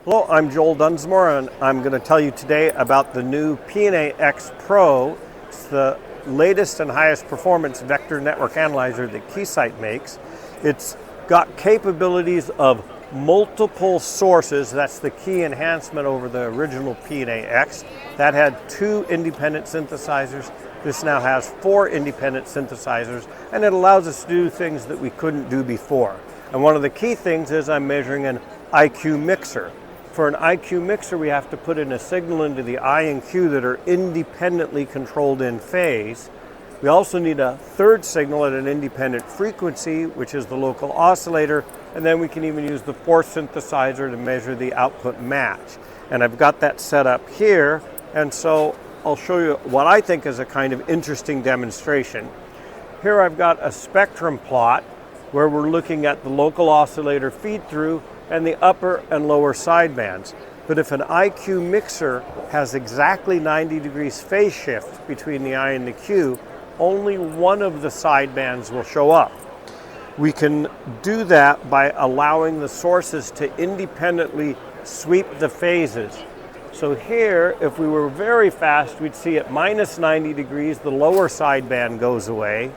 Hello, I'm Joel Dunsmore, and I'm going to tell you today about the new PNA-X Pro. It's the latest and highest performance vector network analyzer that Keysight makes. It's got capabilities of multiple sources. That's the key enhancement over the original PNA-X. That had 2 independent synthesizers. This now has 4 independent synthesizers, and it allows us to do things that we couldn't do before. And one of the key things is I'm measuring an IQ mixer. For an IQ mixer, we have to put in a signal into the I and Q that are independently controlled in phase. We also need a third signal at an independent frequency, which is the local oscillator, and then we can even use the 4th synthesizer to measure the output match. And I've got that set up here, and so I'll show you what I think is a kind of interesting demonstration. Here I've got a spectrum plot where we're looking at the local oscillator feed-through and the upper and lower sidebands. But if an IQ mixer has exactly 90 degrees phase shift between the I and the Q, only one of the sidebands will show up. We can do that by allowing the sources to independently sweep the phases. So here, if we were very fast, we'd see at minus 90 degrees, the lower sideband goes away,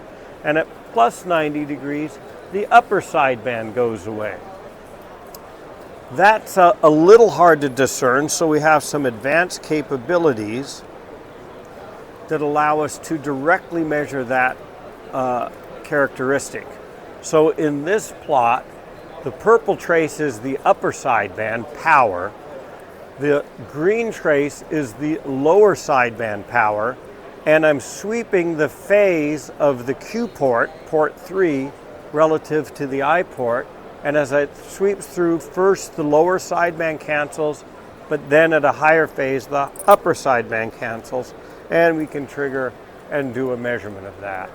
and at plus 90 degrees, the upper sideband goes away. That's a little hard to discern, so we have some advanced capabilities that allow us to directly measure that characteristic. So in this plot, the purple trace is the upper sideband power, the green trace is the lower sideband power, and I'm sweeping the phase of the Q port, port 3, relative to the I port. And as it sweeps through, first the lower sideband cancels, but then at a higher phase, the upper sideband cancels, and we can trigger and do a measurement of that.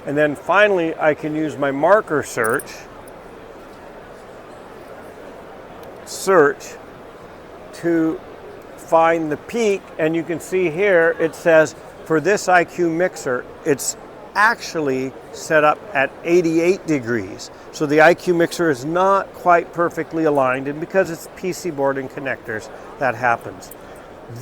And then finally, I can use my marker search to find the peak, and you can see here it says for this IQ mixer, it's actually set up at 88 degrees. So the IQ mixer is not quite perfectly aligned, and because it's PC board and connectors, that happens.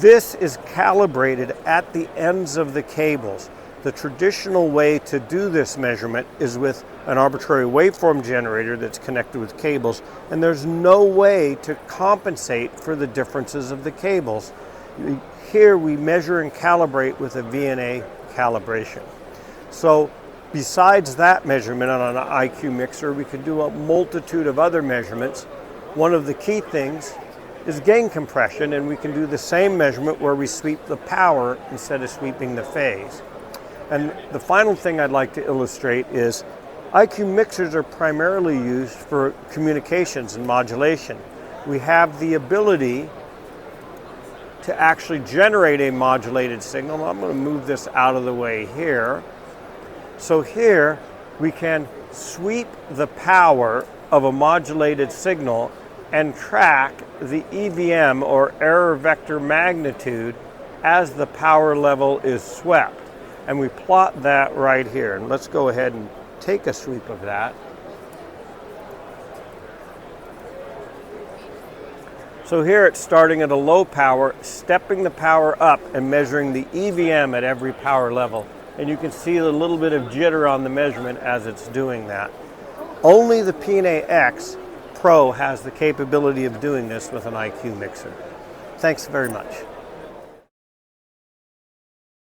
This is calibrated at the ends of the cables. The traditional way to do this measurement is with an arbitrary waveform generator that's connected with cables, and there's no way to compensate for the differences of the cables. Here we measure and calibrate with a VNA calibration. So besides that measurement on an IQ mixer, we can do a multitude of other measurements. One of the key things is gain compression, and we can do the same measurement where we sweep the power instead of sweeping the phase. And the final thing I'd like to illustrate is IQ mixers are primarily used for communications and modulation. We have the ability to actually generate a modulated signal. I'm going to move this out of the way here. So here we can sweep the power of a modulated signal and track the EVM, or error vector magnitude, as the power level is swept. And we plot that right here. And let's go ahead and take a sweep of that. So here it's starting at a low power, stepping the power up and measuring the EVM at every power level. And you can see a little bit of jitter on the measurement as it's doing that. Only the PNA-X Pro has the capability of doing this with an IQ mixer. Thanks very much.